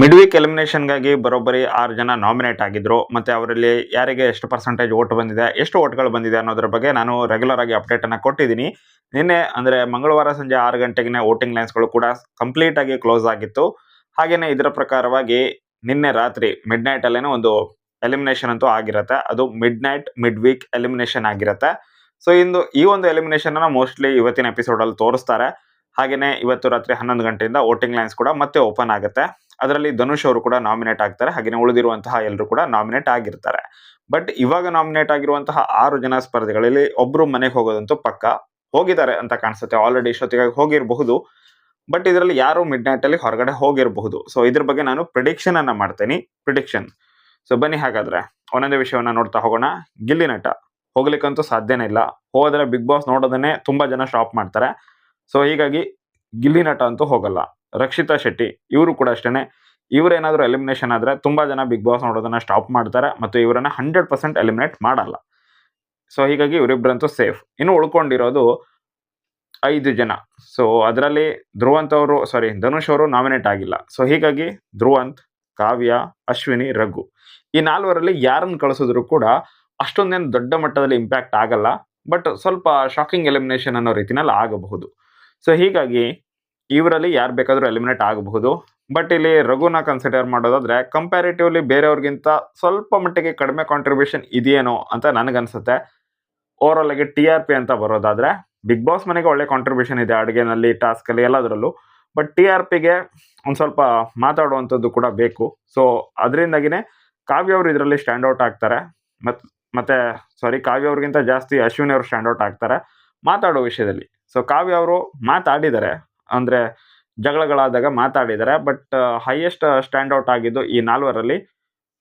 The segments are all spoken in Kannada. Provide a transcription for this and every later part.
ಮಿಡ್ ವೀಕ್ ಎಲಿಮಿನೇಷನ್ಗಾಗಿ ಬರೋಬ್ಬರಿ 6 ಜನ ನಾಮಿನೇಟ್ ಆಗಿದ್ರು. ಮತ್ತೆ ಅವರಲ್ಲಿ ಯಾರಿಗೆ ಎಷ್ಟು ಪರ್ಸೆಂಟೇಜ್ ಓಟ್ ಬಂದಿದೆ, ಎಷ್ಟು ಓಟ್ಗಳು ಬಂದಿದೆ ಅನ್ನೋದ್ರ ಬಗ್ಗೆ ನಾನು ರೆಗ್ಯುಲರ್ ಆಗಿ ಅಪ್ಡೇಟ್ ಅನ್ನ ಕೊಟ್ಟಿದ್ದೀನಿ. ನಿನ್ನೆ ಅಂದ್ರೆ ಮಂಗಳವಾರ ಸಂಜೆ 6 ಗಂಟೆಗೆ ವೋಟಿಂಗ್ ಲೈನ್ಸ್ಗಳು ಕೂಡ ಕಂಪ್ಲೀಟ್ ಆಗಿ ಕ್ಲೋಸ್ ಆಗಿತ್ತು. ಹಾಗೇನೆ ಇದರ ಪ್ರಕಾರವಾಗಿ ನಿನ್ನೆ ರಾತ್ರಿ ಮಿಡ್ ನೈಟ್ ಅಲ್ಲೇನೋ ಒಂದು ಎಲಿಮಿನೇಷನ್ ಅಂತೂ ಆಗಿರತ್ತೆ. ಅದು mid night mid weak elimination ಆಗಿರತ್ತೆ. ಸೊ ಈ ಒಂದು ಎಲಿಮಿನೇಷನ್ ಅನ್ನ ಮೋಸ್ಟ್ಲಿ ಇವತ್ತಿನ ಎಪಿಸೋಡ್ ಅಲ್ಲಿ ತೋರಿಸ್ತಾರೆ. ಹಾಗೇನೆ ಇವತ್ತು ರಾತ್ರಿ 11 ಗಂಟೆಯಿಂದ ವೋಟಿಂಗ್ ಲೈನ್ಸ್ ಕೂಡ ಮತ್ತೆ ಓಪನ್ ಆಗುತ್ತೆ. ಅದರಲ್ಲಿ ಧನುಷ್ ಅವರು ಕೂಡ ನಾಮಿನೇಟ್ ಆಗ್ತಾರೆ. ಹಾಗೆ ಉಳಿದಿರುವಂತಹ ಎಲ್ಲರೂ ಕೂಡ ನಾಮಿನೇಟ್ ಆಗಿರ್ತಾರೆ. ಬಟ್ ಇವಾಗ ನಾಮಿನೇಟ್ ಆಗಿರುವಂತಹ 6 ಜನ ಸ್ಪರ್ಧಿಗಳಲ್ಲಿ ಒಬ್ರು ಮನೆಗೆ ಹೋಗೋದಂತೂ ಪಕ್ಕ ಹೋಗಿದ್ದಾರೆ ಅಂತ ಕಾಣಿಸುತ್ತೆ. ಆಲ್ರೆಡಿ ಇಷ್ಟೊತ್ತಿಗೆ ಹೋಗಿರಬಹುದು. ಬಟ್ ಇದರಲ್ಲಿ ಯಾರು ಮಿಡ್ ನೈಟ್ ಅಲ್ಲಿ ಹೊರಗಡೆ ಹೋಗಿರಬಹುದು. ಸೊ ಇದ್ರ ಬಗ್ಗೆ ನಾನು ಪ್ರಿಡಿಕ್ಷನ್ ಅನ್ನ ಮಾಡ್ತೇನೆ. ಪ್ರಿಡಿಕ್ಷನ್. ಸೊ ಬನ್ನಿ ಹಾಗಾದ್ರೆ ಒಂದೊಂದೇ ವಿಷಯವನ್ನ ನೋಡ್ತಾ ಹೋಗೋಣ. ಗಿಲ್ಲಿ ನಟ ಹೋಗ್ಲಿಕ್ಕಂತೂ ಸಾಧ್ಯನೇ ಇಲ್ಲ. ಹೋದ್ರೆ ಬಿಗ್ ಬಾಸ್ ನೋಡೋದನ್ನೇ ತುಂಬಾ ಜನ ಸ್ಟಾಪ್ ಮಾಡ್ತಾರೆ. ಸೊ ಹೀಗಾಗಿ ಗಿಲ್ಲಿ ನಟ ಅಂತೂ ಹೋಗಲ್ಲ. ರಕ್ಷಿತಾ ಶೆಟ್ಟಿ ಇವರು ಕೂಡ ಅಷ್ಟೇನೆ. ಇವರೇನಾದ್ರೂ ಎಲಿಮಿನೇಷನ್ ಆದ್ರೆ ತುಂಬಾ ಜನ ಬಿಗ್ ಬಾಸ್ ನೋಡೋದನ್ನ ಸ್ಟಾಪ್ ಮಾಡ್ತಾರೆ ಮತ್ತು ಇವರನ್ನ 100% ಎಲಿಮಿನೇಟ್ ಮಾಡಲ್ಲ. ಸೊ ಹೀಗಾಗಿ ಇವರಿಬ್ಬರಂತೂ ಸೇಫ್. ಇನ್ನು ಉಳ್ಕೊಂಡಿರೋದು 5 ಜನ. ಸೊ ಅದರಲ್ಲಿ ಧನುಷ್ ಅವರು ನಾಮಿನೇಟ್ ಆಗಿಲ್ಲ. ಸೊ ಹೀಗಾಗಿ ಧ್ರುವಂತ್, ಕಾವ್ಯ, ಅಶ್ವಿನಿ, ರಘು ಈ 4ರಲ್ಲಿ ಯಾರನ್ನು ಕಳಿಸಿದ್ರು ಕೂಡ ಅಷ್ಟೊಂದೇನು ದೊಡ್ಡ ಮಟ್ಟದಲ್ಲಿ ಇಂಪ್ಯಾಕ್ಟ್ ಆಗಲ್ಲ. ಬಟ್ ಸ್ವಲ್ಪ ಶಾಕಿಂಗ್ ಎಲಿಮಿನೇಷನ್ ಅನ್ನೋ ರೀತಿನಲ್ಲಿ ಆಗಬಹುದು. ಸೊ ಹೀಗಾಗಿ ಇವರಲ್ಲಿ ಯಾರು ಬೇಕಾದರೂ ಎಲಿಮಿನೇಟ್ ಆಗಬಹುದು. ಬಟ್ ಇಲ್ಲಿ ರಘುನ ಕನ್ಸಿಡರ್ ಮಾಡೋದಾದ್ರೆ ಕಂಪ್ಯಾರಿಟಿವ್ಲಿ ಬೇರೆಯವ್ರಿಗಿಂತ ಸ್ವಲ್ಪ ಮಟ್ಟಿಗೆ ಕಡಿಮೆ ಕಾಂಟ್ರಿಬ್ಯೂಷನ್ ಇದೆಯೇನೋ ಅಂತ ನನಗನ್ಸುತ್ತೆ. ಓವರ್ ಆಲ್ ಆಗಿ TRP ಅಂತ ಬರೋದಾದ್ರೆ ಬಿಗ್ ಬಾಸ್ ಮನೆಗೆ ಒಳ್ಳೆ ಕಾಂಟ್ರಿಬ್ಯೂಷನ್ ಇದೆ, ಅಡುಗೆನಲ್ಲಿ, ಟಾಸ್ಕಲ್ಲಿ, ಎಲ್ಲದರಲ್ಲೂ. ಬಟ್ TRPಗೆ ಒಂದು ಸ್ವಲ್ಪ ಮಾತಾಡುವಂಥದ್ದು ಕೂಡ ಬೇಕು. ಸೊ ಅದರಿಂದಾಗಿನೇ ಕಾವ್ಯ ಅವರು ಇದರಲ್ಲಿ ಸ್ಟ್ಯಾಂಡ್ ಔಟ್ ಆಗ್ತಾರೆ. ಮತ್ತೆ ಕಾವ್ಯ ಅವ್ರಿಗಿಂತ ಜಾಸ್ತಿ ಅಶ್ವಿನಿ ಅವರು ಸ್ಟ್ಯಾಂಡ್ ಔಟ್ ಆಗ್ತಾರೆ ಮಾತಾಡೋ ವಿಷಯದಲ್ಲಿ. ಸೊ ಕಾವ್ಯ ಅವರು ಮಾತಾಡಿದ್ದಾರೆ, ಅಂದ್ರೆ ಜಗಳಗಳಾದಾಗ ಮಾತಾಡಿದ್ದಾರೆ. ಬಟ್ ಹೈಯೆಸ್ಟ್ ಸ್ಟ್ಯಾಂಡ್ ಔಟ್ ಆಗಿದ್ದು ಈ 4ರಲ್ಲಿ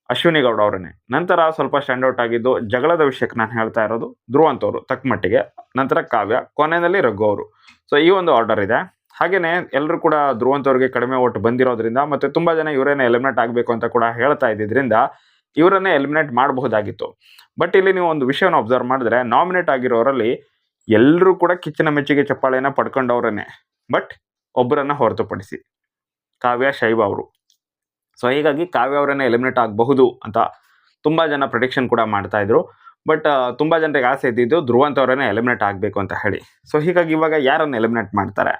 ಅಶ್ವಿನಿ ಗೌಡ ಅವರನ್ನೇ. ನಂತರ ಸ್ವಲ್ಪ ಸ್ಟ್ಯಾಂಡ್ ಔಟ್ ಆಗಿದ್ದು ಜಗಳದ ವಿಷಯಕ್ಕೆ ನಾನು ಹೇಳ್ತಾ ಇರೋದು ಧ್ರುವಂತ್ ಅವರು ತಕ್ಕ ಮಟ್ಟಿಗೆ, ನಂತರ ಕಾವ್ಯ, ಕೊನೆಯಲ್ಲಿ ರಘು ಅವರು. ಸೊ ಈ ಒಂದು ಆರ್ಡರ್ ಇದೆ. ಹಾಗೇನೆ ಎಲ್ಲರೂ ಕೂಡ ಧ್ರುವಂತ್ ಅವ್ರಿಗೆ ಕಡಿಮೆ ಓಟ್ ಬಂದಿರೋದ್ರಿಂದ ಮತ್ತೆ ತುಂಬಾ ಜನ ಇವರೇನೆ ಎಲಿಮಿನೇಟ್ ಆಗಬೇಕು ಅಂತ ಕೂಡ ಹೇಳ್ತಾ ಇದ್ದಿದ್ರಿಂದ ಇವರನ್ನೇ ಎಲಿಮಿನೇಟ್ ಮಾಡಬಹುದಾಗಿತ್ತು. ಬಟ್ ಇಲ್ಲಿ ನೀವು ಒಂದು ವಿಷಯವನ್ನು ಅಬ್ಸರ್ವ್ ಮಾಡಿದ್ರೆ ನಾಮಿನೇಟ್ ಆಗಿರೋರಲ್ಲಿ ಎಲ್ಲರೂ ಕೂಡ ಕಿಚ್ಚನ ಮೆಚ್ಚುಗೆ ಚಪ್ಪಾಳೆಯನ್ನ ಪಡ್ಕೊಂಡವ್ರನ್ನೇ. ಬಟ್ ಒಬ್ಬರನ್ನ ಹೊರತುಪಡಿಸಿ ಕಾವ್ಯ, ಶೈವ ಅವರು. ಸೊ ಹೀಗಾಗಿ ಕಾವ್ಯ ಅವರನ್ನೇ ಎಲಿಮಿನೇಟ್ ಆಗಬಹುದು ಅಂತ ತುಂಬಾ ಜನ ಪ್ರಿಡಿಕ್ಷನ್ ಕೂಡ ಮಾಡ್ತಾ ಇದ್ರು. ಬಟ್ ತುಂಬಾ ಜನರಿಗೆ ಆಸೆ ಇದ್ದಿದ್ದು ಧ್ರುವಂತ್ ಅವರನ್ನೇ ಎಲಿಮಿನೇಟ್ ಆಗಬೇಕು ಅಂತ ಹೇಳಿ. ಸೊ ಹೀಗಾಗಿ ಇವಾಗ ಯಾರನ್ನು ಎಲಿಮಿನೇಟ್ ಮಾಡ್ತಾರೆ?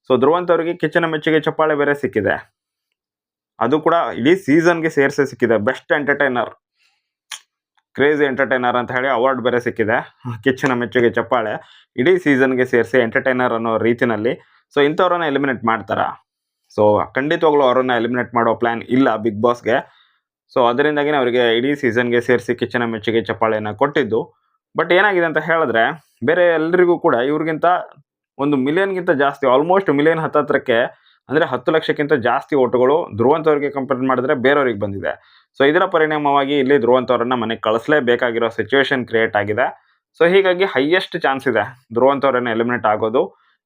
ಸೊ ಧ್ರುವಂತ್ ಅವರಿಗೆ ಕಿಚ್ಚನ ಮೆಚ್ಚುಗೆ ಚಪ್ಪಾಳೆ ಬೇರೆ ಸಿಕ್ಕಿದೆ. ಅದು ಕೂಡ ಇಡೀ ಸೀಸನ್ಗೆ ಸೇರಿಸಿ ಸಿಕ್ಕಿದೆ. ಬೆಸ್ಟ್ ಎಂಟರ್ಟೈನರ್, ಕ್ರೇಜಿ ಎಂಟರ್ಟೈನರ್ ಅಂತ ಹೇಳಿ ಅವಾರ್ಡ್ ಬೇರೆ ಸಿಕ್ಕಿದೆ. ಕಿಚ್ಚನ ಮೆಚ್ಚುಗೆ ಚಪ್ಪಾಳೆ ಇಡೀ ಸೀಸನ್ಗೆ ಸೇರಿಸಿ ಎಂಟರ್ಟೈನರ್ ಅನ್ನೋ ರೀತಿನಲ್ಲಿ. ಸೊ ಇಂಥವ್ರನ್ನ ಎಲಿಮಿನೇಟ್ ಮಾಡ್ತಾರಾ? ಸೊ ಖಂಡಿತವಾಗ್ಲೂ ಅವರನ್ನ ಎಲಿಮಿನೇಟ್ ಮಾಡೋ ಪ್ಲಾನ್ ಇಲ್ಲ ಬಿಗ್ ಬಾಸ್ಗೆ. ಸೊ ಅದರಿಂದಾಗಿನೇ ಅವರಿಗೆ ಇಡೀ ಸೀಸನ್ಗೆ ಸೇರಿಸಿ ಕಿಚ್ಚನ ಮೆಚ್ಚುಗೆ ಚಪ್ಪಾಳೆಯನ್ನು ಕೊಟ್ಟಿದ್ದು. ಬಟ್ ಏನಾಗಿದೆ ಅಂತ ಹೇಳಿದ್ರೆ ಬೇರೆ ಎಲ್ಲರಿಗೂ ಕೂಡ ಇವ್ರಿಗಿಂತ 1 ಮಿಲಿಯನ್ಗಿಂತ ಜಾಸ್ತಿ, ಆಲ್ಮೋಸ್ಟ್ ಮಿಲಿಯನ್ ಹತ್ತತ್ರಕ್ಕೆ, ಅಂದರೆ 10 ಲಕ್ಷಕ್ಕಿಂತ ಜಾಸ್ತಿ ಓಟುಗಳು ಧ್ರುವಂತ್ ಅವರಿಗೆ ಕಂಪೇರ್ ಮಾಡಿದ್ರೆ ಬೇರೆಯವ್ರಿಗೆ ಬಂದಿದೆ. ಸೊ ಇದರ ಪರಿಣಾಮವಾಗಿ ಇಲ್ಲಿ ಧ್ರುವಂತ್ ಅವರನ್ನ ಮನೆಗೆ ಕಳಿಸಲೇಬೇಕಾಗಿರೋ ಸಿಚುವೇಶನ್ ಕ್ರಿಯೇಟ್ ಆಗಿದೆ. ಸೊ ಹೀಗಾಗಿ ಹೈಯೆಸ್ಟ್ ಚಾನ್ಸ್ ಇದೆ ಧ್ರುವಂತ್ ಅವರನ್ನ ಎಲಿಮಿನೇಟ್ ಆಗೋದು.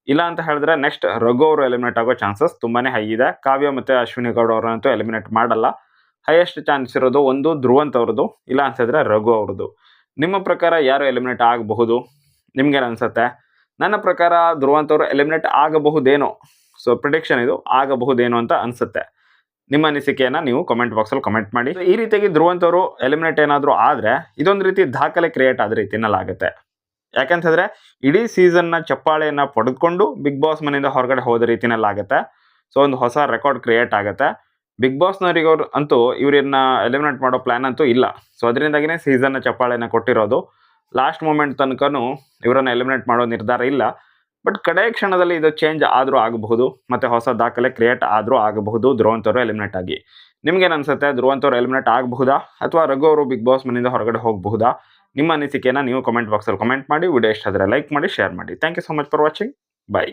ಇಲ್ಲ ಅಂತ ಹೇಳಿದ್ರೆ ನೆಕ್ಸ್ಟ್ ರಘು ಅವರು ಎಲಿಮಿನೇಟ್ ಆಗೋ ಚಾನ್ಸಸ್ ತುಂಬಾನೇ ಹೈ ಇದೆ. ಕಾವ್ಯ ಮತ್ತೆ ಅಶ್ವಿನಿ ಗೌಡ ಅವರಂತೂ ಎಲಿಮಿನೇಟ್ ಮಾಡಲ್ಲ. ಹೈಯೆಸ್ಟ್ ಚಾನ್ಸ್ ಇರೋದು ಒಂದು ಧ್ರುವಂತ್ ಅವ್ರದ್ದು, ಇಲ್ಲ ಅಂತ ಹೇಳಿದ್ರೆ ರಘು ಅವ್ರದ್ದು. ನಿಮ್ಮ ಪ್ರಕಾರ ಯಾರು ಎಲಿಮಿನೇಟ್ ಆಗಬಹುದು? ನಿಮ್ಗೇನು ಅನ್ಸುತ್ತೆ? ನನ್ನ ಪ್ರಕಾರ ಧ್ರುವಂತ್ ಅವರು ಎಲಿಮಿನೇಟ್ ಆಗಬಹುದೇನೋ. ಸೊ ಪ್ರಿಡಿಕ್ಷನ್ ಇದು, ಆಗಬಹುದೇನೋ ಅಂತ ಅನ್ಸುತ್ತೆ. ನಿಮ್ಮ ಅನಿಸಿಕೆಯನ್ನ ನೀವು ಕಮೆಂಟ್ ಬಾಕ್ಸಲ್ಲಿ ಕಮೆಂಟ್ ಮಾಡಿ. ಈ ರೀತಿಯಾಗಿ ಧ್ರುವಂತ್ ಅವರು ಎಲಿಮಿನೇಟ್ ಏನಾದರೂ ಆದರೆ ಇದೊಂದು ರೀತಿ ದಾಖಲೆ ಕ್ರಿಯೇಟ್ ಆದ ರೀತಿನಲ್ಲಾಗುತ್ತೆ. ಯಾಕಂತಂದ್ರೆ ಇಡೀ ಸೀಸನ್ನ ಚಪ್ಪಾಳೆಯನ್ನ ಪಡೆದುಕೊಂಡು ಬಿಗ್ ಬಾಸ್ ಮನೆಯಿಂದ ಹೊರಗಡೆ ಹೋದ ರೀತಿನಲ್ಲಾಗುತ್ತೆ. ಸೊ ಒಂದು ಹೊಸ ರೆಕಾರ್ಡ್ ಕ್ರಿಯೇಟ್ ಆಗುತ್ತೆ. ಬಿಗ್ ಬಾಸ್ನವರಿಗೆ ಅಂತೂ ಇವರನ್ನ ಎಲಿಮಿನೇಟ್ ಮಾಡೋ ಪ್ಲಾನ್ ಅಂತೂ ಇಲ್ಲ. ಸೊ ಅದರಿಂದಾಗಿನೇ ಸೀಸನ್ನ ಚಪ್ಪಾಳೆಯನ್ನ ಕೊಟ್ಟಿರೋದು. ಲಾಸ್ಟ್ ಮೂಮೆಂಟ್ ತನಕನೂ ಇವರನ್ನ ಎಲಿಮಿನೇಟ್ ಮಾಡೋ ನಿರ್ಧಾರ ಇಲ್ಲ. ಬಟ್ ಕಡೆ ಕ್ಷಣದಲ್ಲಿ ಇದು ಚೇಂಜ್ ಆದರೂ ಆಗಬಹುದು, ಮತ್ತೆ ಹೊಸ ದಾಖಲೆ ಕ್ರಿಯೇಟ್ ಆದರೂ ಆಗಬಹುದು ಧ್ರುವಂತ್ ಅವರು ಎಲಿಮಿನೇಟ್ ಆಗಿ. ನಿಮ್ಗೇನು ಅನ್ಸುತ್ತೆ? ಧ್ರುವಂತ್ ಅವರು ಎಲಿಮಿನೇಟ್ ಆಗಬಹುದಾ ಅಥವಾ ರಘು ಅವರು ಬಿಗ್ ಬಾಸ್ ಮನೆಯಿಂದ ಹೊರಗಡೆ ಹೋಗಬಹುದಾ? ನಿಮ್ಮ ಅನಿಸಿಕೆಯನ್ನು ನೀವು ಕಮೆಂಟ್ ಬಾಕ್ಸಲ್ಲಿ ಕಮೆಂಟ್ ಮಾಡಿ. ವಿಡಿಯೋ ಇಷ್ಟ ಆದರೆ ಲೈಕ್ ಮಾಡಿ, ಶೇರ್ ಮಾಡಿ. Thank you so much for watching. Bye.